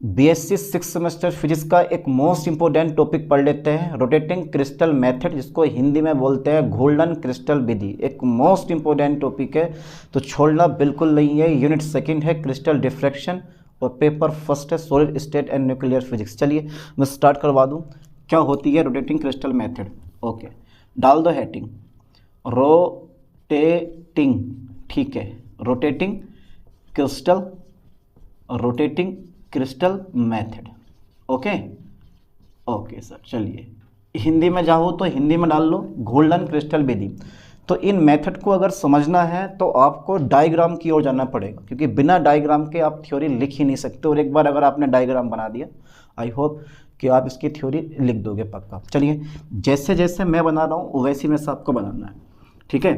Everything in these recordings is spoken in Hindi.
बीएससी 6 सेमेस्टर फिजिक्स का एक मोस्ट इंपॉर्टेंट टॉपिक पढ़ लेते हैं, रोटेटिंग क्रिस्टल मेथड, जिसको हिंदी में बोलते हैं गोल्डन क्रिस्टल विधि। एक मोस्ट इंपॉर्टेंट टॉपिक है तो छोड़ना बिल्कुल नहीं है। यूनिट सेकंड है क्रिस्टल डिफ्रैक्शन और पेपर फर्स्ट है solid state and nuclear physics. चलिए मैं स्टार्ट करवा दूं, क्या होती है रोटेटिंग क्रिस्टल मेथड। ओके, डाल दो हेडिंग रोटेटिंग, ठीक है, rotating crystal method. Okay okay sir, चलिए हिंदी में जाओ तो हिंदी में डाल लो गोल्डन क्रिस्टल विधि। तो इन मेथड को अगर समझना है तो आपको डायग्राम की ओर जाना पड़ेगा, क्योंकि बिना डायग्राम के आप थ्योरी लिख ही नहीं सकते। और एक बार अगर आपने डायग्राम बना दिया, आई होप कि आप इसकी थ्योरी लिख दोगे पक्का। चलिए जैसे जैसे मैं बना रहा हूँ वैसे वैसे आपको बनाना है, ठीक है।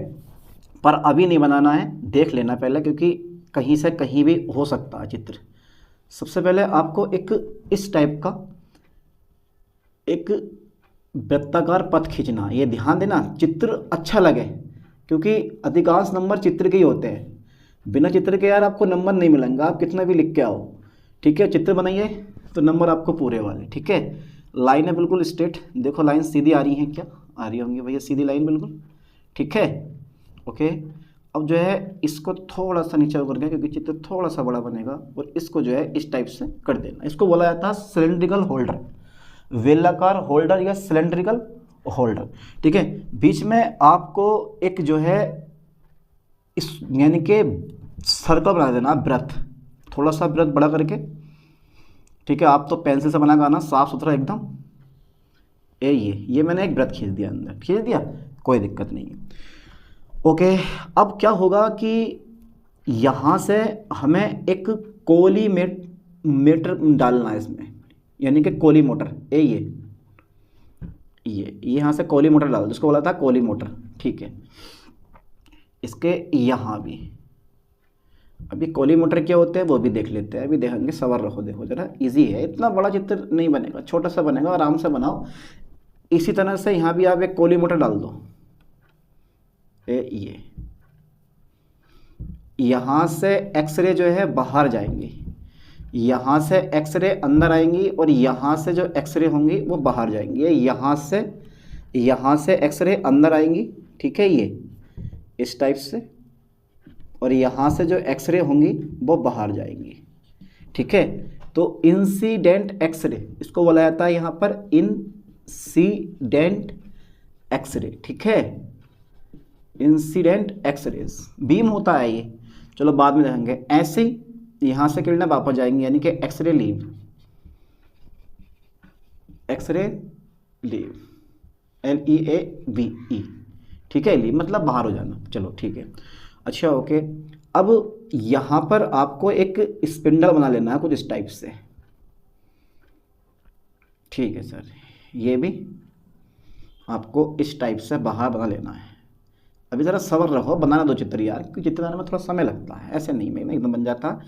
पर अभी नहीं बनाना है, देख लेना पहले, क्योंकि कहीं से कहीं भी हो सकता है चित्र। सबसे पहले आपको एक इस टाइप का एक वृत्ताकार पथ खींचना। ये ध्यान देना चित्र अच्छा लगे, क्योंकि अधिकांश नंबर चित्र के ही होते हैं। बिना चित्र के यार आपको नंबर नहीं मिलेंगे, आप कितना भी लिख के आओ, ठीक है। चित्र बनाइए तो नंबर आपको पूरे वाले, ठीक है। लाइन है बिल्कुल स्ट्रेट, देखो लाइन सीधी आ रही है, क्या आ रही होंगी भैया, सीधी लाइन बिल्कुल, ठीक है। ओके, अब जो है इसको थोड़ा सा नीचे कर गया, क्योंकि चित्र थोड़ा सा बड़ा बनेगा, और इसको जो है इस टाइप से कर देना। इसको बोला जाता है सिलेंड्रिकल होल्डर, वेलाकार होल्डर या सिलेंड्रिकल होल्डर, ठीक है। बीच में आपको एक जो है इस यानी कि सर्कल बना देना, वृत्त, थोड़ा सा वृत्त बड़ा करके, ठीक है। आप तो पेंसिल से बना गाना साफ सुथरा एकदम। ये मैंने एक वृत्त खींच दिया, अंदर खींच दिया, कोई दिक्कत नहीं है। ओके, अब क्या होगा कि यहाँ से हमें एक कोलीमेटर डालना है इसमें, यानी कि कोली मोटर। ये यहाँ से कोली मोटर डाल दो, जिसको बोला था कोली मोटर, ठीक है। इसके यहाँ भी अभी कोली मोटर क्या होते हैं वो भी देख लेते हैं, अभी देखेंगे। सवार रखो, देखो जरा, इजी है, इतना बड़ा चित्र नहीं बनेगा, छोटा सा बनेगा, आराम से बनाओ। इसी तरह से यहाँ भी आप एक कोली मोटर डाल दो। ये यहाँ से एक्सरे जो है बाहर जाएंगी, यहाँ से एक्सरे अंदर आएंगी, और यहाँ से जो एक्सरे होंगी वो बाहर जाएंगी। यहाँ से एक्सरे अंदर आएंगी, ठीक है, ये इस टाइप से, और यहाँ से जो एक्सरे होंगी वो बाहर जाएंगी, ठीक है। तो इंसिडेंट एक्सरे इसको बोला जाता है यहाँ पर इंसिडेंट एक्सरे, ठीक है। इंसिडेंट एक्सरेज बीम होता है ये, चलो बाद में देखेंगे। ऐसे ही यहाँ से किरणें वापस जाएंगी, यानी कि एक्सरे लीव, LEAVE, ठीक है। लीव मतलब बाहर हो जाना, चलो ठीक है। अच्छा ओके, अब यहाँ पर आपको एक स्पिंडल बना लेना है कुछ इस टाइप से, ठीक है सर। ये भी आपको इस टाइप से बाहर बना लेना है। अभी ज़रा सबर रहो, बनाना दो चित्र यार, क्योंकि चित्र बनाने में थोड़ा समय लगता है, ऐसे नहीं में एकदम बन जाता।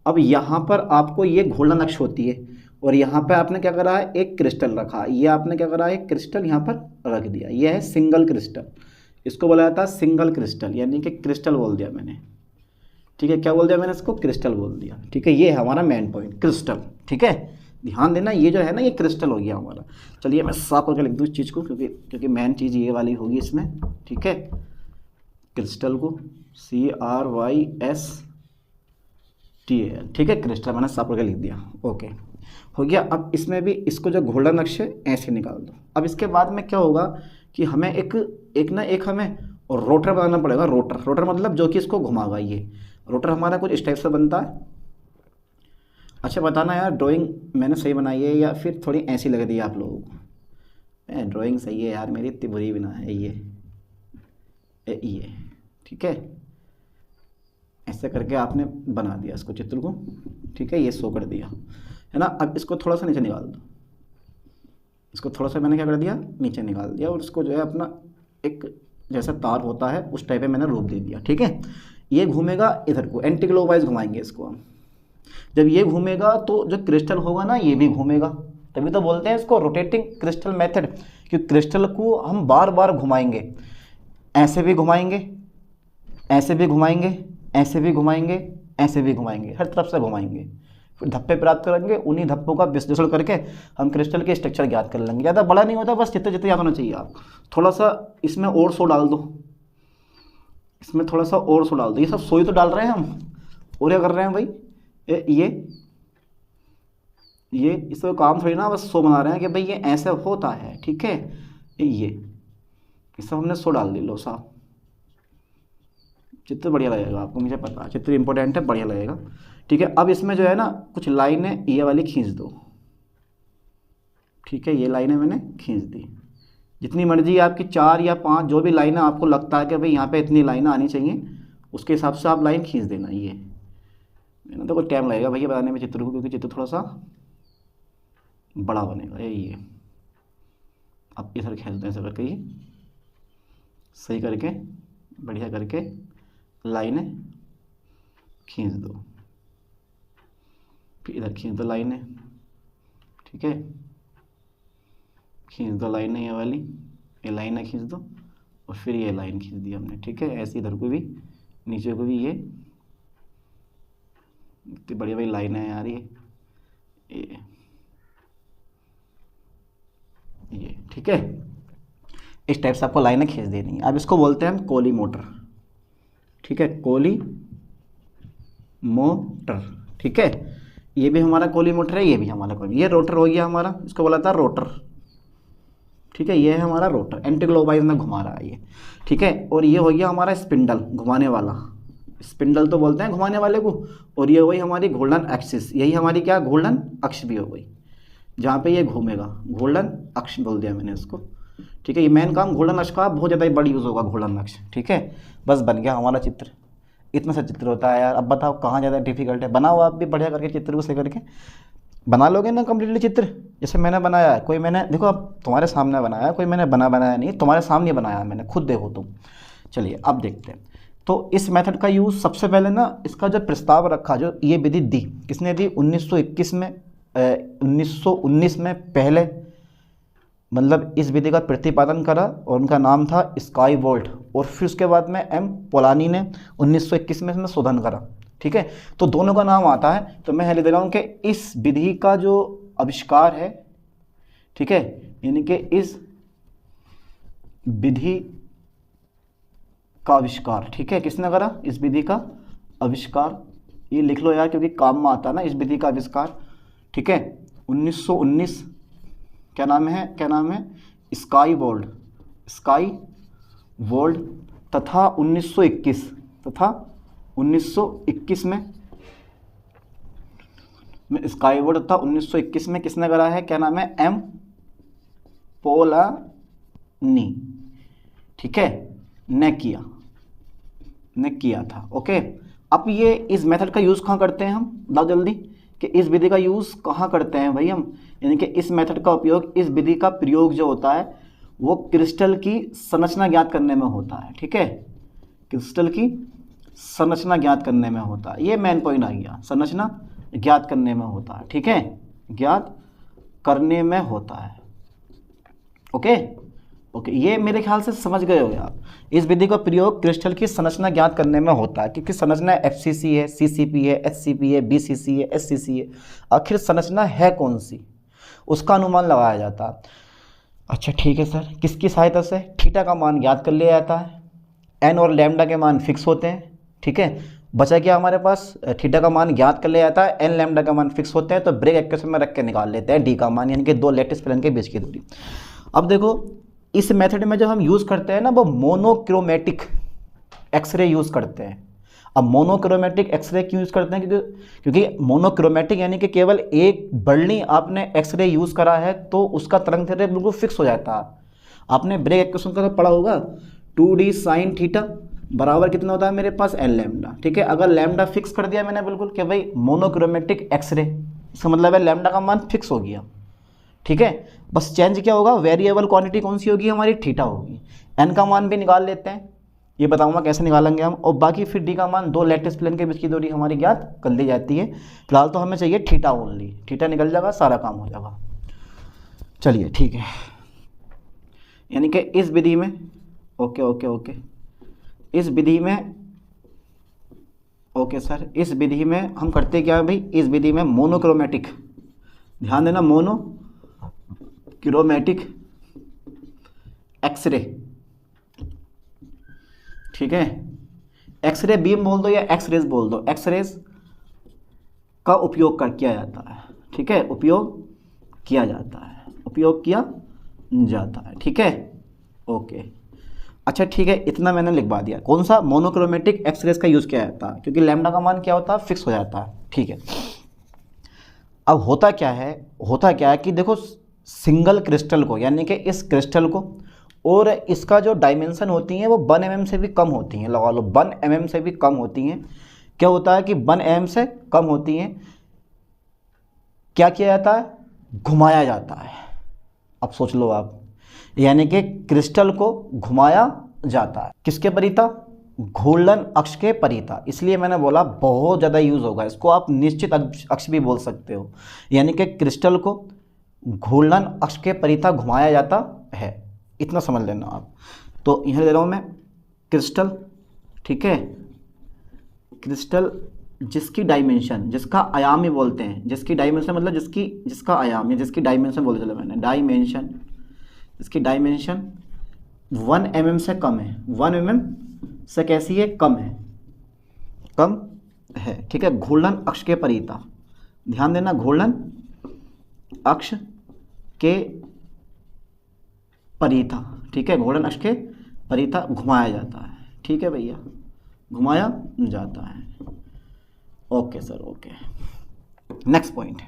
अब यहाँ पर आपको ये गोल्डन अक्ष होती है, और यहाँ पे आपने क्या करा है, एक क्रिस्टल रखा, ये आपने क्या करा है, एक क्रिस्टल यहाँ पर रख दिया। ये है सिंगल क्रिस्टल, इसको बोला जाता है सिंगल क्रिस्टल, यानी कि क्रिस्टल बोल दिया मैंने, ठीक है। क्या बोल दिया मैंने, इसको क्रिस्टल बोल दिया, ठीक है। ये है हमारा मेन पॉइंट, क्रिस्टल, ठीक है। ध्यान देना, ये जो है ना, ये क्रिस्टल हो गया हमारा। चलिए मैं साफ करके लिख दूँ इस चीज़ को, क्योंकि मेन चीज़ ये वाली होगी इसमें, ठीक है। क्रिस्टल को CRYSTAL, ठीक है, क्रिस्टल मैंने साफ करके लिख दिया। ओके हो गया। अब इसमें भी इसको जो गोल्डन अक्ष है ऐसे निकाल दो। अब इसके बाद में क्या होगा कि हमें एक हमें रोटर बनाना पड़ेगा। रोटर मतलब जो कि इसको घुमागा। ये रोटर हमारा कुछ इस टाइप से बनता है। अच्छा बताना यार, ड्राइंग मैंने सही बनाई है या फिर थोड़ी ऐसी लग रही है आप लोगों को। ड्राइंग सही है यार मेरी, इतनी बुरी भी ना है। ये ठीक है, ऐसे करके आपने बना दिया इसको, चित्र को, ठीक है। ये शो कर दिया है ना। अब इसको थोड़ा सा नीचे निकाल दो, इसको थोड़ा सा मैंने क्या कर दिया, नीचे निकाल दिया, और इसको जो है अपना एक जैसा तार होता है उस टाइप में मैंने रूप दे दिया, ठीक है। ये घूमेगा इधर को, एंटी क्लॉकवाइज घुमाएंगे इसको हम। जब ये घूमेगा तो जो क्रिस्टल होगा ना ये भी घूमेगा, तभी तो बोलते हैं इसको रोटेटिंग क्रिस्टल मेथड, कि क्रिस्टल को हम बार बार घुमाएंगे। ऐसे भी घुमाएंगे, ऐसे भी घुमाएंगे, ऐसे भी घुमाएंगे, ऐसे भी घुमाएंगे, हर तरफ से घुमाएंगे, फिर धब्बे प्राप्त करेंगे, उन्हीं धब्बों का विश्लेषण करके हम क्रिस्टल के स्ट्रक्चर ज्ञात कर लेंगे। ज़्यादा बड़ा नहीं होता, बस जितने जितने याद होना चाहिए। आप थोड़ा सा इसमें और सो डाल दो, इसमें थोड़ा सा और सो डाल दो। ये सब सोई तो डाल रहे हैं हम, और क्या कर रहे हैं भाई, ये इसका काम थोड़ी ना बस सो बना रहे हैं कि भाई ये ऐसे होता है, ठीक है। ये सब हमने सो डाल दी। लो साहब, चित्र बढ़िया लगेगा आपको, मुझे पता है चित्र इंपॉर्टेंट है, बढ़िया लगेगा, ठीक है। अब इसमें जो है ना कुछ लाइनें ये वाली खींच दो, ठीक है। ये लाइनें मैंने खींच दी, जितनी मर्जी आपकी 4 या 5 जो भी लाइनें आपको लगता है कि भाई यहाँ पे इतनी लाइनें आनी चाहिए, उसके हिसाब से आप लाइन खींच देना। ये ना तो कुछ टाइम लगेगा भैया बनाने में चित्र को, क्योंकि चित्र थोड़ा सा बड़ा बनेगा। ये अब ये सर खेलते हैं, ऐसा करके ये सही करके बढ़िया करके लाइनें खींच दो, फिर इधर खींच दो लाइनें, ठीक है। खींच दो लाइनें ये वाली, ये लाइनें खींच दो, और फिर ये लाइन खींच दी हमने, ठीक है। ऐसे इधर को भी, नीचे को भी, ये इतनी बड़ी बड़ी लाइनें हैं यार ये ठीक है। इस टाइप से आपको लाइनें खींच देनी है। अब इसको बोलते हैं हम कोली मोटर, ठीक है, कोली मोटर, ठीक है। ये भी हमारा कोली मोटर है, ये भी हमारा कोली। ये रोटर हो गया हमारा, इसको बोला था रोटर, ठीक है। ये है हमारा रोटर, एंटी क्लॉकवाइज में घुमा रहा है ये, ठीक है। और ये हो गया हमारा स्पिंडल, घुमाने वाला, स्पिंडल तो बोलते हैं घुमाने वाले को। और ये वही हमारी गोल्डन एक्सिस, यही हमारी क्या गोल्डन अक्ष भी हो गई, जहाँ पे ये घूमेगा, गोल्डन अक्ष बोल दिया मैंने इसको, ठीक है। ये मेन काम गोल्डन अक्ष का बहुत ज़्यादा बड़ी यूज़ होगा, गोल्डन अक्ष, ठीक है। बस बन गया हमारा चित्र। इतना सा चित्र होता है यार। अब बताओ कहाँ ज़्यादा डिफिकल्ट है। बनाओ आप भी बढ़िया करके चित्र को सही करके बना लोगे ना कम्प्लीटली चित्र, जैसे मैंने बनाया है। कोई मैंने देखो अब तुम्हारे सामने बनाया, कोई मैंने बनाया नहीं, तुम्हारे सामने बनाया मैंने, खुद देखो तुम। चलिए अब देखते हैं। तो इस मेथड का यूज़ सबसे पहले ना, इसका जो प्रस्ताव रखा, जो ये विधि दी, किसने दी, 1919 में पहले मतलब इस विधि का प्रतिपादन करा, और उनका नाम था स्काई वोल्ट। और फिर उसके बाद में एम पोलानी ने 1921 में इसमें शोधन करा, ठीक है। तो दोनों का नाम आता है, तो मैं लिख दे रहा हूँ कि इस विधि का जो आविष्कार है, ठीक है, यानी कि इस विधि का आविष्कार, ठीक है, किसने करा, इस विधि का आविष्कार। ये लिख लो यार, क्योंकि काम में आता है ना, इस विधि का आविष्कार, ठीक है। 1919 क्या नाम है, स्काई वोल्ट, तथा 1921 में स्काई वोल्ट, तथा 1921 में किसने करा है, क्या नाम है, एम पोलानी, ठीक है, ने किया था, ओके। अब ये इस मेथड का यूज़ कहाँ करते हैं हम, बताओ जल्दी, कि इस विधि का यूज़ कहाँ करते हैं भाई हम, यानी कि इस मेथड का उपयोग, इस विधि का प्रयोग जो होता है वो क्रिस्टल की संरचना ज्ञात करने में होता है, ठीक है। क्रिस्टल की संरचना ज्ञात करने में होता है, ये मेन पॉइंट आ गया, संरचना ज्ञात करने में होता है, ठीक है, ज्ञात करने में होता है, ओके। ये मेरे ख्याल से समझ गए होंगे आप। इस विधि का प्रयोग क्रिस्टल की संरचना ज्ञात करने में होता है, क्योंकि संरचना FCC है, CCP है, HCP है, BCC है, SCC है। आखिर संरचना है कौन सी, उसका अनुमान लगाया जाता है। अच्छा ठीक है सर, किसकी सहायता से, थीटा का मान ज्ञात कर लिया जाता है, n और लैम्डा के मान फिक्स होते हैं, ठीक है। बचा क्या हमारे पास, थीटा का मान ज्ञात कर लिया जाता है, n लैम्डा का मान फिक्स होते हैं, तो ब्रेक इक्वेशन में रख के निकाल लेते हैं d का मान, यानी कि दो लेटिस प्लेन के बीच की दूरी। अब देखो इस मेथड में जब हम यूज़ करते हैं ना, वो मोनोक्रोमेटिक एक्सरे यूज़ करते हैं। अब मोनोक्रोमेटिक एक्सरे क्यों यूज़ करते हैं, क्योंकि मोनोक्रोमेटिक यानी कि केवल एक वर्णी आपने एक्सरे यूज़ करा है तो उसका तरंग दैर्ध्य बिल्कुल फिक्स हो जाता है। आपने ब्रेक इक्वेशन का पढ़ा होगा, 2d साइन थीटा बराबर कितना होता है मेरे पास, n लैम्डा, ठीक है। अगर लैम्डा फिक्स कर दिया मैंने बिल्कुल कि भाई मोनोक्रोमेटिक एक्सरे, इसका मतलब है लैम्डा का मान फिक्स हो गया, ठीक है। बस चेंज क्या होगा, वेरिएबल क्वांटिटी कौन सी होगी हमारी, थीटा होगी। n का मान भी निकाल लेते हैं, ये बताऊंगा कैसे निकालेंगे हम। और बाकी फिर d का मान, दो लेटिस प्लेन के बीच की दूरी हमारी ज्ञात कर ली जाती है। फिलहाल तो हमें चाहिए थीटा ओनली, थीटा निकल जाएगा, सारा काम हो जाएगा। चलिए ठीक है, यानी कि इस विधि में, ओके, इस विधि में ओके सर, इस विधि में हम करते क्या है भाई, इस विधि में मोनोक्रोमेटिक, ध्यान देना, मोनोक्रोमेटिक एक्सरे, ठीक है, एक्सरे बीम बोल दो या एक्सरेज बोल दो, एक्सरेज का उपयोग कर किया जाता है, ठीक है, उपयोग किया जाता है, उपयोग किया जाता है, ठीक है, ओके। अच्छा ठीक है, इतना मैंने लिखवा दिया। कौन सा, मोनोक्रोमेटिक एक्सरेज का यूज़ किया जाता है, क्योंकि लैम्डा का मान क्या होता है, फिक्स हो जाता है, ठीक है। अब होता क्या है कि देखो सिंगल क्रिस्टल को, यानी कि इस क्रिस्टल को और इसका जो डायमेंशन होती हैं वो 1 mm से भी कम होती हैं, लगा लो 1 mm से भी कम होती हैं। क्या होता है कि 1 mm से कम होती हैं, क्या किया जाता है, घुमाया जाता है। अब सोच लो आप, यानी कि क्रिस्टल को घुमाया जाता है, किसके परिता, घूर्णन अक्ष के परिता। इसलिए मैंने बोला बहुत ज़्यादा यूज़ होगा, इसको आप निश्चित अक्ष भी बोल सकते हो, यानी कि क्रिस्टल को घूर्णन अक्ष के परिता घुमाया जाता है, इतना समझ लेना आप। तो यहाँ दे रहा हूँ मैं क्रिस्टल, ठीक है, क्रिस्टल जिसकी डायमेंशन, जिसका आयाम ही बोलते हैं, जिसकी डायमेंशन मतलब जिसका आयाम या जिसकी डायमेंशन बोले, चलो मैंने डायमेंशन, इसकी डायमेंशन 1 mm से कम है, 1 mm से कैसी है, कम है, ठीक है, घूर्णन अक्ष के परिता, ध्यान देना, घूर्णन अक्ष के परिता, ठीक है, घूर्णन अक्ष के परिता घुमाया जाता है, ठीक है भैया, घुमाया जाता है। Okay sir, okay. Next point,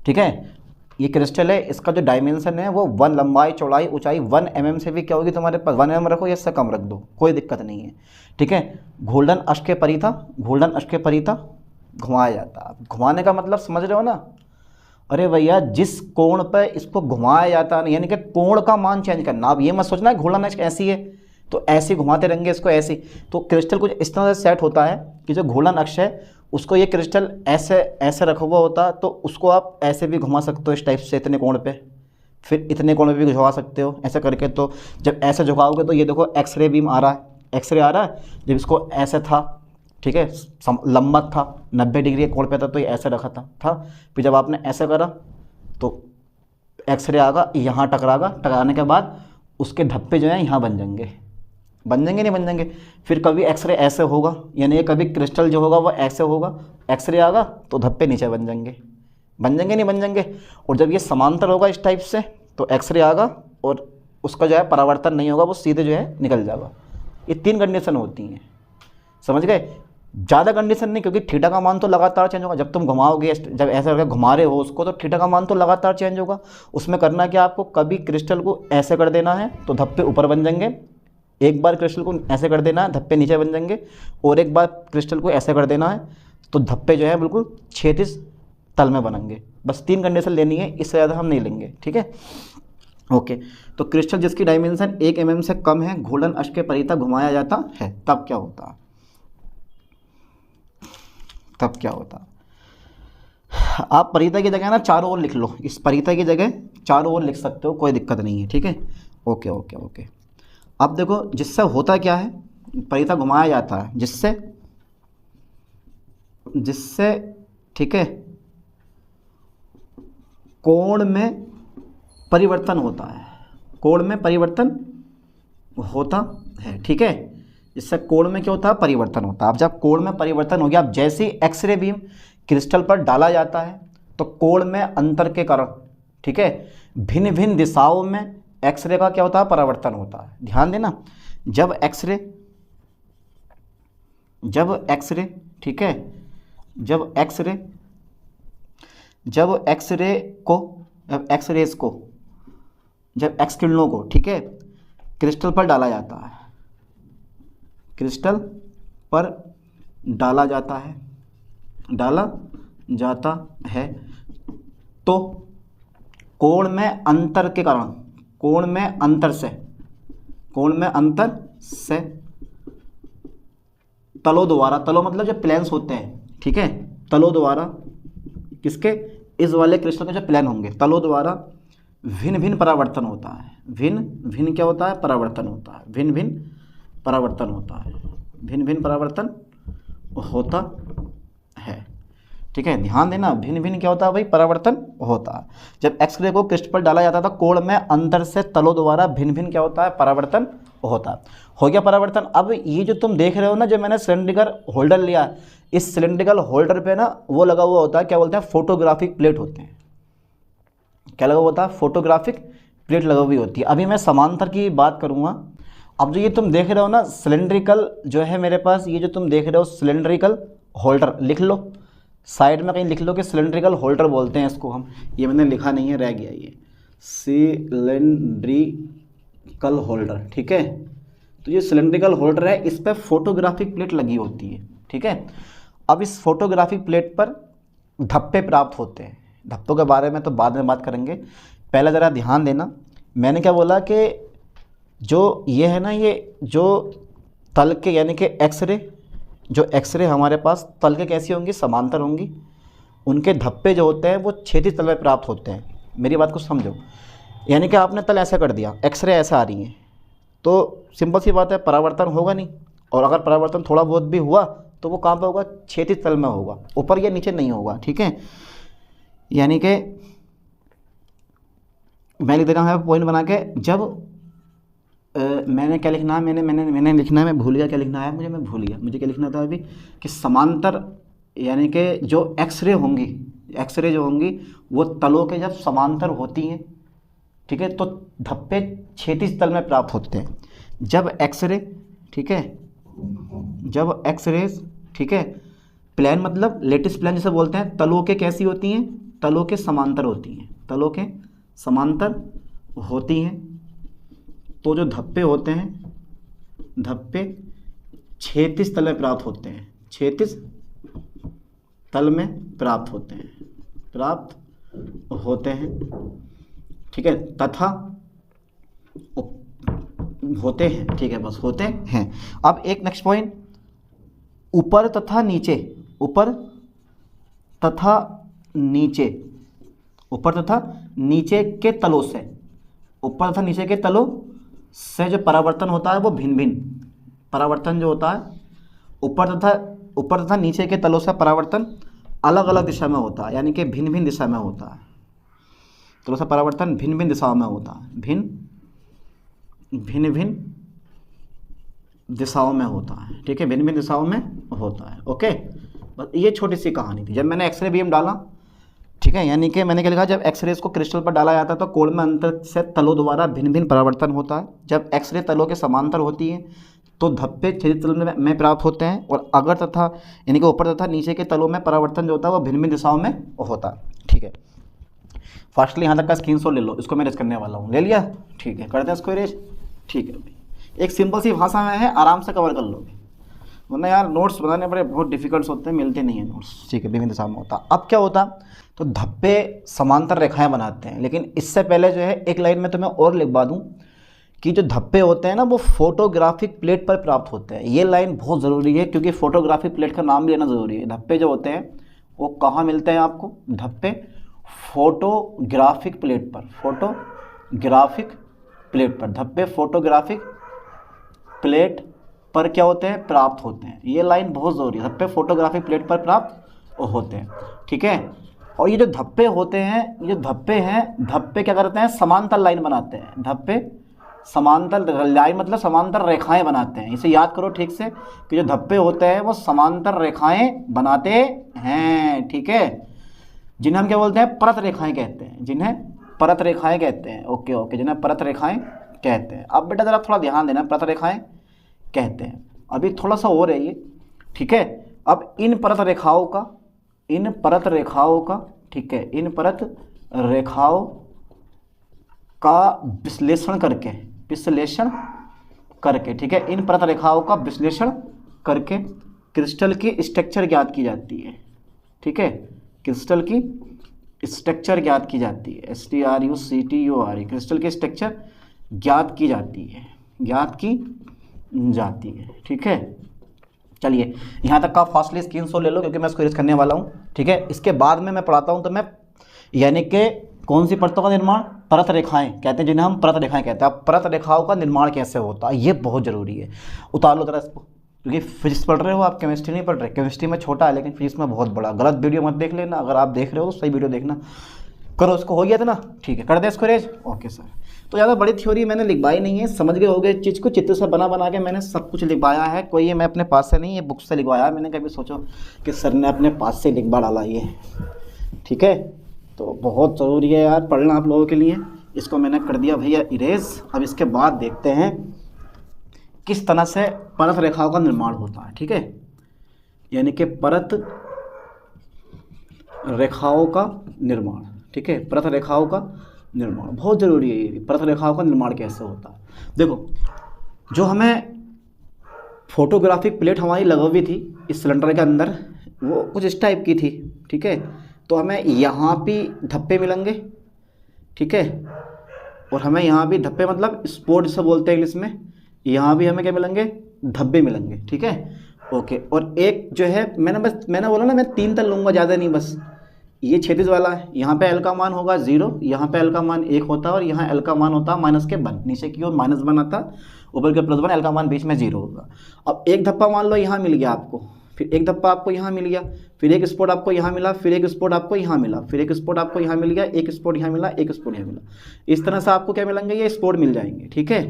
ठीक है, ये क्रिस्टल है, इसका जो डायमेंशन है वो 1 लंबाई चौड़ाई ऊंचाई 1 mm से भी क्या होगी तुम्हारे पास, 1 mm रखो या इससे कम रख दो, कोई दिक्कत नहीं है, ठीक है। घूर्णन अक्ष के परिता, घूर्णन अक्ष के परिता घुमाया जाता है। घुमाने का मतलब समझ रहे हो ना, अरे भैया जिस कोण पर इसको घुमाया जाता है, यानी कि कोण का मान चेंज करना। अब ये मत सोचना है घूर्णन अक्ष ऐसी है तो ऐसे घुमाते रहेंगे इसको ऐसे, तो क्रिस्टल कुछ इस तरह से सेट होता है कि जो घूर्णन अक्ष है उसको ये क्रिस्टल ऐसे रखा हुआ होता है, तो उसको आप ऐसे भी घुमा सकते हो इस टाइप से, इतने कोण पे, फिर इतने कोण पे भी घुमा सकते हो ऐसे करके। तो जब ऐसे झुकाओगे तो ये देखो एक्सरे बीम आ रहा है, एक्सरे आ रहा है, जब इसको ऐसे था, ठीक है, लंबक था 90 डिग्री कोण पे था तो ये ऐसे रखा था, फिर जब आपने ऐसे करा तो एक्सरे आगा, यहाँ टकरागा, टकराने के बाद उसके धब्बे जो हैं यहाँ बन जाएंगे, नहीं बन जाएंगे। फिर कभी एक्सरे ऐसे होगा, यानी कभी क्रिस्टल जो होगा वो ऐसे होगा, एक्सरे आगा तो धब्बे नीचे बन जाएंगे, नहीं बन जाएंगे। और जब ये समांतर होगा इस टाइप से तो एक्सरे आगा और उसका जो है परावर्तन नहीं होगा, वो सीधे जो है निकल जाएगा। ये 3 कंडीशन होती हैं, समझ गए। ज़्यादा कंडीशन नहीं, क्योंकि थीटा का मान तो लगातार चेंज होगा, जब तुम घुमाओगे, जब ऐसे करके घुमा रहे हो उसको, तो थीटा का मान तो लगातार चेंज होगा। उसमें करना क्या, आपको कभी क्रिस्टल को ऐसे कर देना है तो धब्बे ऊपर बन जाएंगे, एक बार क्रिस्टल को ऐसे कर देना है धब्बे नीचे बन जाएंगे, और एक बार क्रिस्टल को ऐसे कर देना है तो धब्बे जो है बिल्कुल क्षैतिज तल में बनेंगे। बस 3 कंडीशन लेनी है, इससे ज़्यादा हम नहीं लेंगे, ठीक है, ओके। तो क्रिस्टल जिसकी डायमेंशन 1 mm से कम है, घूर्णन अक्ष के परिता घुमाया जाता है, तब क्या होता, आप परिता की जगह ना चारों ओर लिख लो, इस परिता की जगह चारों ओर लिख सकते हो, कोई दिक्कत नहीं है, ठीक है, ओके। अब देखो जिससे होता क्या है, परिता घुमाया जाता है जिससे ठीक है कोण में परिवर्तन होता है, ठीक है, जिससे कोण में क्या होता है, परिवर्तन होता है। अब जब कोण में परिवर्तन हो गया, अब जैसे ही एक्सरे बीम क्रिस्टल पर डाला जाता है तो कोण में अंतर के कारण, ठीक है, भिन्न दिशाओं में एक्सरे का क्या होता है, परावर्तन होता है। ध्यान देना, जब एक्सरे ठीक है, जब एक्स किरणों को, ठीक है, क्रिस्टल पर डाला जाता है तो कोण में अंतर के कारण, कोण में अंतर से तलों द्वारा, तलों मतलब जो प्लेन्स होते हैं, ठीक है, तलों द्वारा, किसके, इस वाले क्रिस्टल के जो प्लेन होंगे, तलों द्वारा भिन्न परावर्तन होता है। भिन्न क्या होता है, परावर्तन होता है, भिन्न परावर्तन होता है। ठीक है, ध्यान देना, भिन्न भिन्न क्या होता है भाई, परावर्तन होता है। जब एक्सरे को क्रिस्टल पर डाला जाता था कोण में अंतर से तलों द्वारा भिन्न भिन्न क्या होता है, परावर्तन होता है। हो गया परावर्तन। अब ये जो तुम देख रहे हो ना, जो मैंने सिलेंड्रिकल होल्डर लिया, इस सिलेंड्रिकल होल्डर पे ना वो लगा हुआ होता है, क्या बोलते हैं, फोटोग्राफिक प्लेट होते हैं। क्या लगा हुआ होता है, फोटोग्राफिक प्लेट लगा हुई होती है। अभी मैं समांतर की बात करूँगा। अब जो ये तुम देख रहे हो ना सिलेंड्रिकल जो है मेरे पास, ये जो तुम देख रहे हो सिलेंड्रिकल होल्डर, लिख लो साइड में कहीं लिख लो कि सिलेंड्रिकल होल्डर बोलते हैं इसको हम। ये मैंने लिखा नहीं है, रह गया ये, सिलेंड्रिकल होल्डर। ठीक है, तो ये सिलेंड्रिकल होल्डर है, इस पर फोटोग्राफिक प्लेट लगी होती है। ठीक है, अब इस फोटोग्राफिक प्लेट पर धब्बे प्राप्त होते हैं। धब्बों के बारे में तो बाद में बात करेंगे, पहले ज़रा ध्यान देना। मैंने क्या बोला कि जो ये है ना, ये जो तल के यानी कि एक्सरे, जो एक्सरे हमारे पास तल के कैसी होंगी, समांतर होंगी, उनके धब्बे जो होते हैं वो क्षैतिज तल में प्राप्त होते हैं। मेरी बात को समझो, यानी कि आपने तल ऐसा कर दिया, एक्सरे ऐसा आ रही हैं, तो सिंपल सी बात है परावर्तन होगा नहीं, और अगर परावर्तन थोड़ा बहुत भी हुआ तो वो कहाँ पर होगा, क्षैतिज तल में होगा, ऊपर या नीचे नहीं होगा। ठीक है, यानी कि मैं लिख दे रहा हूँ पॉइंट बना के, जब मैंने क्या लिखना है, मैंने लिखना है, मैं भूल गया क्या लिखना है मुझे, मैं भूल गया मुझे क्या लिखना था अभी, कि समांतर यानी कि जो एक्सरे होंगी, एक्सरे जो होंगी वो तलों के जब समांतर होती हैं, ठीक है, तो धब्बे क्षैतिज तल में प्राप्त होते हैं। जब एक्सरे, ठीक है, जब एक्सरे, ठीक है, प्लेन मतलब लेटिस प्लेन जिसे बोलते हैं, तलों के कैसी होती हैं, तलों के समांतर होती हैं, तलों के समांतर होती हैं, तो जो धब्बे होते हैं, धब्बे क्षैतिज तल में प्राप्त होते हैं, क्षैतिज तल में प्राप्त होते हैं, प्राप्त होते हैं। ठीक है, तथा होते हैं, ठीक है, बस होते हैं। अब एक नेक्स्ट पॉइंट, ऊपर तथा नीचे, ऊपर तथा नीचे, ऊपर तथा नीचे के तलों से, ऊपर तथा नीचे के तलों से जो परावर्तन होता है वो भिन्न भिन्न, परावर्तन जो होता है ऊपर तथा नीचे के तलों से परावर्तन अलग अलग दिशा में होता है, यानी कि भिन्न भिन्न दिशा में होता है। तलों से परावर्तन भिन्न भिन्न दिशाओं में होता है, भिन्न भिन्न दिशाओं में होता है। ठीक है, भिन्न भिन्न दिशाओं में होता है। ओके, बस ये छोटी सी कहानी थी। जब मैंने एक्सरे बीम डाला, ठीक है, यानी कि मैंने क्या लिखा, जब एक्सरे को क्रिस्टल पर डाला जाता है तो कोण में अंतर से तलों द्वारा भिन्न भिन्न परावर्तन होता है। जब एक्सरे तलों के समांतर होती है तो धब्बे क्षैतिज तल में प्राप्त होते हैं, और अगर तथा यानी कि ऊपर तथा नीचे के तलों में परावर्तन जो होता है वो भिन्न भिन्न दिशाओं में होता है। ठीक है, फास्टली यहाँ तक का स्क्रीनशॉट ले लो, इसको मैं रेज करने वाला हूँ, ले लिया? ठीक है, करते हैं इसको रेज। ठीक है भाई, एक सिंपल सी भाषा में है, आराम से कवर कर लोगे, वरना यार नोट्स बनाने बड़े बहुत डिफिकल्ट होते हैं, मिलते नहीं हैं नोट्स। ठीक है, विभिन्न दिशा में होता। अब क्या होता, तो धब्बे समांतर रेखाएं बनाते हैं, लेकिन इससे पहले जो है एक लाइन में तो मैं और लिखवा दूं कि जो धब्बे होते हैं ना वो फोटोग्राफिक प्लेट पर प्राप्त होते हैं। ये लाइन बहुत ज़रूरी है क्योंकि फोटोग्राफिक प्लेट का नाम भी लेना ज़रूरी है। धब्बे जो होते हैं वो कहाँ मिलते हैं आपको, धब्बे फोटोग्राफिक प्लेट पर, फोटोग्राफिक प्लेट पर, धब्बे फोटोग्राफिक प्लेट पर क्या होते हैं, प्राप्त होते हैं। ये लाइन बहुत ज़रूरी है, धब्बे फोटोग्राफिक प्लेट पर प्राप्त होते हैं। ठीक है, और ये जो धब्बे होते हैं, ये धब्बे हैं, धब्बे क्या करते हैं, समांतर लाइन बनाते हैं। धब्बे समांतर लाइन मतलब समांतर रेखाएं बनाते हैं। इसे याद करो ठीक से कि जो धब्बे होते हैं वो समांतर रेखाएं बनाते हैं। ठीक है, जिन्हें हम क्या बोलते हैं, परत रेखाएं कहते हैं, जिन्हें परत रेखाएं कहते हैं। ओके ओके, जिन्हें परत रेखाएं कहते हैं। अब बेटा ज़रा थोड़ा ध्यान देना, परत रेखाएं कहते हैं, अभी थोड़ा सा और है ये। ठीक है, अब इन परत रेखाओं का, इन परत रेखाओं का, ठीक है, इन परत रेखाओं का विश्लेषण करके, विश्लेषण करके, ठीक है, इन परत रेखाओं का विश्लेषण करके क्रिस्टल की स्ट्रक्चर ज्ञात की जाती है। ठीक है, क्रिस्टल की स्ट्रक्चर ज्ञात की जाती है, STRUCTURE, क्रिस्टल की स्ट्रक्चर ज्ञात की जाती है, ज्ञात की जाती है। ठीक है, चलिए यहाँ तक का फास्टली स्क्रीनशॉट ले लो क्योंकि मैं इसको रीड करने वाला हूँ। ठीक है, इसके बाद में मैं पढ़ाता हूँ तो मैं यानी कि कौन सी परतों का निर्माण, परत रेखाएं कहते हैं, जिन्हें हम परत रेखाएं कहते हैं। अब परत रेखाओं का निर्माण कैसे होता है ये बहुत ज़रूरी है। उतार लो जरा इसको, क्योंकि फिजिक्स पढ़ रहे हो आप, केमिस्ट्री नहीं पढ़ रहे। केमिस्ट्री में छोटा है लेकिन फिजिक्स में बहुत बड़ा। गलत वीडियो मत देख लेना, अगर आप देख रहे हो तो सही वीडियो देखना। करो, उसको हो गया था ना, ठीक है, कर दे इसको रेज। Okay sir. तो ज़्यादा बड़ी थ्योरी मैंने लिखवाई नहीं है, समझ गए होगे इस चीज़ को। चित्र से बना बना के मैंने सब कुछ लिखवाया है, कोई ये मैं अपने पास से नहीं, ये बुक से लिखवाया है मैंने। कभी सोचो कि सर ने अपने पास से लिखवा डाला ये, ठीक है। तो बहुत ज़रूरी है यार पढ़ना आप लोगों के लिए। इसको मैंने कर दिया भैया इरेज। अब इसके बाद देखते हैं किस तरह से परत रेखाओं का निर्माण होता है, ठीक है। यानी कि परत रेखाओं का निर्माण, ठीक है। परत रेखाओं का निर्माण बहुत ज़रूरी है। ये परत रेखाओं का निर्माण कैसे होता है, देखो, जो हमें फोटोग्राफिक प्लेट हमारी लगी हुई थी इस सिलेंडर के अंदर, वो कुछ इस टाइप की थी, ठीक है। तो हमें यहाँ भी धब्बे मिलेंगे, ठीक है, और हमें यहाँ भी धब्बे, मतलब स्पॉट से बोलते हैं इंग्लिश में। यहाँ भी हमें क्या मिलेंगे, धब्बे मिलेंगे, ठीक है। ओके, और एक जो है मैंने बोला ना मैं 3 तल लूँगा, ज़्यादा नहीं, बस ये क्षैतिज वाला है। यहाँ पे एल का मान होगा 0, यहाँ पे एल का मान 1 होता है, और यहाँ एल का मान होता है -1, नीचे की ओर -1 आता, ऊपर के +1, एल का मान बीच में 0 होगा। अब एक धब्बा मान लो यहाँ मिल गया आपको, फिर एक धब्बा आपको यहाँ मिल गया, फिर एक स्पॉट आपको यहाँ मिला, फिर एक स्पॉट आपको यहाँ मिला, फिर एक स्पॉट आपको यहाँ मिल गया, एक स्पॉट यहाँ मिला, एक स्पॉट यहाँ मिला। इस तरह से आपको क्या मिलेंगे, ये स्पॉट मिल जाएंगे, ठीक है।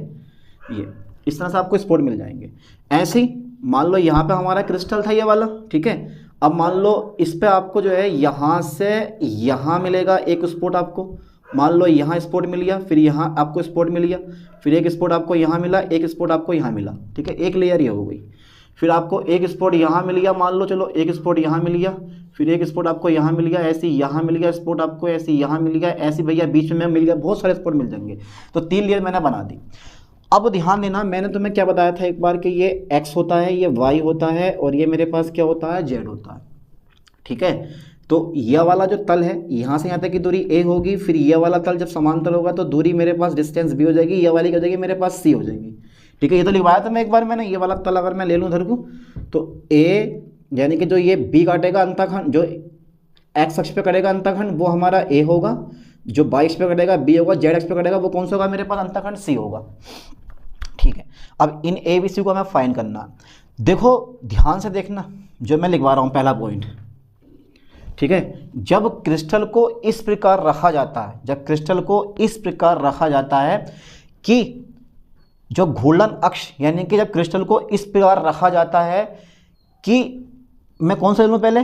ये इस तरह से आपको स्पॉट मिल जाएंगे। ऐसे ही मान लो यहाँ पे हमारा क्रिस्टल था ये वाला, ठीक है। अब मान लो इस पे आपको जो है यहाँ से यहाँ मिलेगा एक स्पॉट आपको, मान लो यहाँ स्पॉट मिल गया, फिर यहाँ आपको स्पॉट मिल गया, फिर एक स्पॉट आपको यहाँ मिला, एक स्पॉट आपको यहाँ मिला, ठीक है। एक लेयर ये हो गई। फिर आपको एक स्पॉट यहाँ मिल गया, मान लो चलो एक स्पॉट यहाँ मिल गया, फिर एक स्पॉट आपको यहाँ मिल गया, ऐसे यहाँ मिल गया स्पॉट आपको, ऐसे यहाँ मिल गया, ऐसे भैया बीच में मिल गया, बहुत सारे स्पॉट मिल जाएंगे। तो 3 लेयर मैंने बना दी। अब ध्यान देना, मैंने तुम्हें क्या बताया था एक बार कि ये x होता है, ये y होता है, और ये मेरे पास क्या होता है, z होता है, ठीक है। तो यह वाला जो तल है, यहाँ से यहाँ तक की दूरी a होगी, फिर यह वाला तल जब समांतर होगा तो दूरी मेरे पास डिस्टेंस b हो जाएगी, यह वाली क्या हो जाएगी मेरे पास c हो जाएगी, ठीक है। ये तो लिखवाया था मैं एक बार मैंने। ये वाला तल अगर मैं ले लूँ इधर को, तो a यानी कि जो ये b काटेगा अंतःखंड, जो x अक्ष पे कटेगा अंतःखंड वो हमारा a होगा, जो y अक्ष पे कटेगा b होगा, z अक्ष पे कटेगा वो कौन सा होगा मेरे पास, अंतःखंड c होगा, ठीक है। अब इन ए बी सी को हमें फाइंड करना। देखो ध्यान से देखना जो मैं लिखवा रहा हूँ, पहला पॉइंट, ठीक है। जब क्रिस्टल को इस प्रकार रखा जाता है, जब क्रिस्टल को इस प्रकार रखा जाता है कि जो घूर्णन अक्ष, यानी कि जब क्रिस्टल को इस प्रकार रखा जाता है कि मैं कौन सा ले लूँ पहले,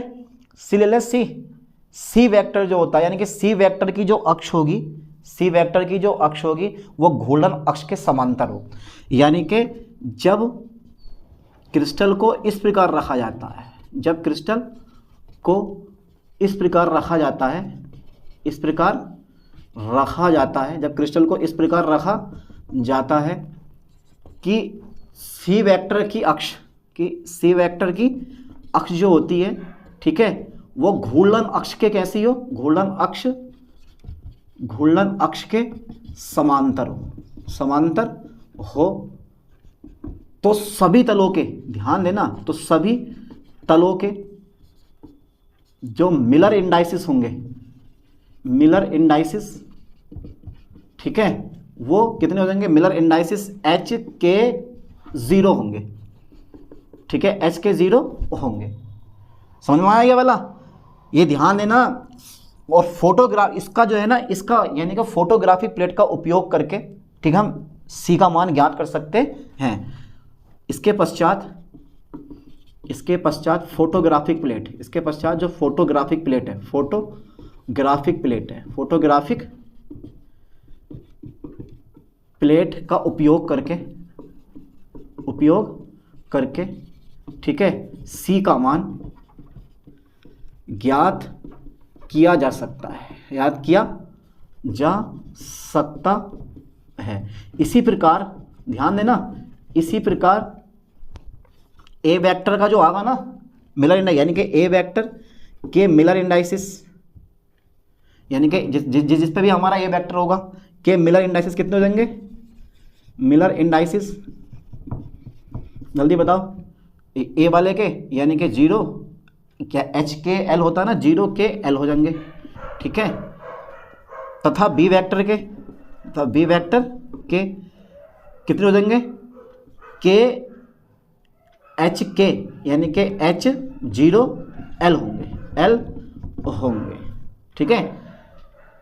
सी ले ले, सी वेक्टर जो होता है, यानी कि सी वेक्टर की जो अक्ष होगी, सी वेक्टर की जो अक्ष होगी वो घूर्णन अक्ष के समांतर हो। यानी कि जब क्रिस्टल को इस प्रकार रखा जाता है, जब क्रिस्टल को इस प्रकार रखा जाता है, इस प्रकार रखा जाता है, जब क्रिस्टल को इस प्रकार रखा जाता है कि सी वेक्टर की अक्ष, कि सी वेक्टर की अक्ष जो होती है, ठीक है, वो घूर्णन अक्ष के कैसी हो, घूर्णन अक्ष के समांतर हो, समांतर हो। तो सभी तलों के, ध्यान देना, तो सभी तलों के जो मिलर इंडाइसिस होंगे, मिलर इंडाइसिस, ठीक है, वो कितने हो जाएंगे, मिलर इंडाइसिस एच के 0 होंगे, ठीक है, एच के 0 होंगे। समझ में आया ये वाला, ये ध्यान देना। और फोटोग्राफ इसका जो है ना, इसका यानी कि फोटोग्राफिक प्लेट का उपयोग करके, ठीक, हम सी का मान ज्ञात कर सकते हैं। इसके पश्चात फोटोग्राफिक प्लेट, इसके पश्चात जो फोटोग्राफिक प्लेट है, फोटोग्राफिक प्लेट का उपयोग करके, ठीक है, सी का मान ज्ञात किया जा सकता है, याद किया जा सकता है। इसी प्रकार ध्यान देना, इसी प्रकार ए वेक्टर का जो आगा ना मिलर इंडाइसिस, यानी कि ए वेक्टर के मिलर इंडाइसिस, यानी कि जिस पे भी हमारा ए वेक्टर होगा के मिलर इंडाइसिस कितने हो जाएंगे, मिलर इंडाइसिस जल्दी बताओ, ए वाले के यानी कि 0, क्या एच के एल होता है ना, 0 के एल हो जाएंगे, ठीक है, तथा बी वेक्टर के, कितने हो जाएंगे, के एच के यानी कि H0L होंगे, ठीक है,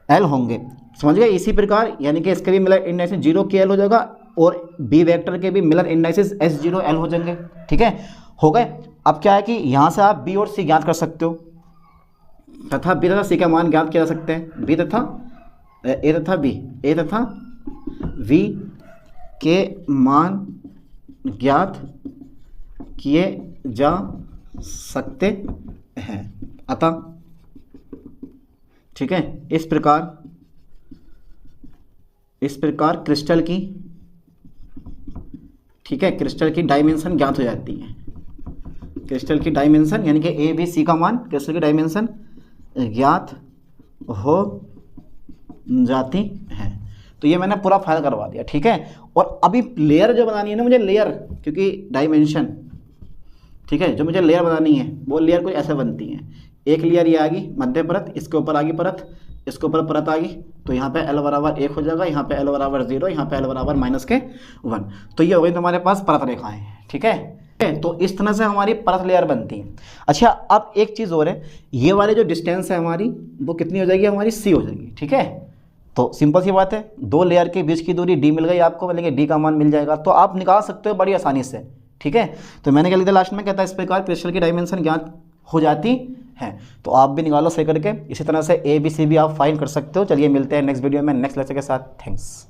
L होंगे, समझ गए। इसी प्रकार यानी कि इसके भी मिलर इंडाइसिस 0KL हो जाएगा और बी वेक्टर के भी मिलर इंडाइसिस S0L हो जाएंगे, ठीक है, हो गए। अब क्या है कि यहाँ से आप बी और सी ज्ञात कर सकते हो तथा बी तथा सी का मान ज्ञात किया जा सकते हैं। बी तथा ए तथा वी के मान ज्ञात किए जा सकते हैं। अतः ठीक है, इस प्रकार क्रिस्टल की, ठीक है, क्रिस्टल की डायमेंशन ज्ञात हो जाती है। क्रिस्टल की डायमेंशन यानी कि ए बी सी का मान, क्रिस्टल की डायमेंशन ज्ञात हो जाती है। तो ये मैंने पूरा फाइल करवा दिया, ठीक है। और अभी लेयर जो बनानी है ना मुझे, लेयर, क्योंकि डायमेंशन, ठीक है, जो मुझे लेयर बनानी है वो लेयर कुछ ऐसे बनती है। एक लेयर ये आ गई मध्य परत, इसके ऊपर आ गई परत, इसके ऊपर परत आ गई, तो यहाँ पे L बराबर 1 हो जाएगा, यहाँ पे L बराबर 0, यहाँ पे L बराबर -1। तो ये हो गई तुम्हारे पास परत रेखाएं, ठीक है। तो इस तरह से हमारी परत लेयर बनती है। अच्छा, अब एक चीज़ और है, ये वाली जो डिस्टेंस है हमारी वो कितनी हो जाएगी, हमारी C हो जाएगी, ठीक है। तो सिंपल सी बात है, दो लेयर के बीच की दूरी D मिल गई आपको, मतलब कि D का मान मिल जाएगा, तो आप निकाल सकते हो बड़ी आसानी से, ठीक है। तो मैंने क्या लिखा लास्ट में, कहता है इस प्रकार क्रिस्टल की डायमेंशन ज्ञात हो जाती है। तो आप भी निकालो सही करके। इसी तरह से A B C भी आप फाइंड कर सकते हो। चलिए मिलते हैं नेक्स्ट वीडियो में नेक्स्ट लेक्चर के साथ। थैंक्स।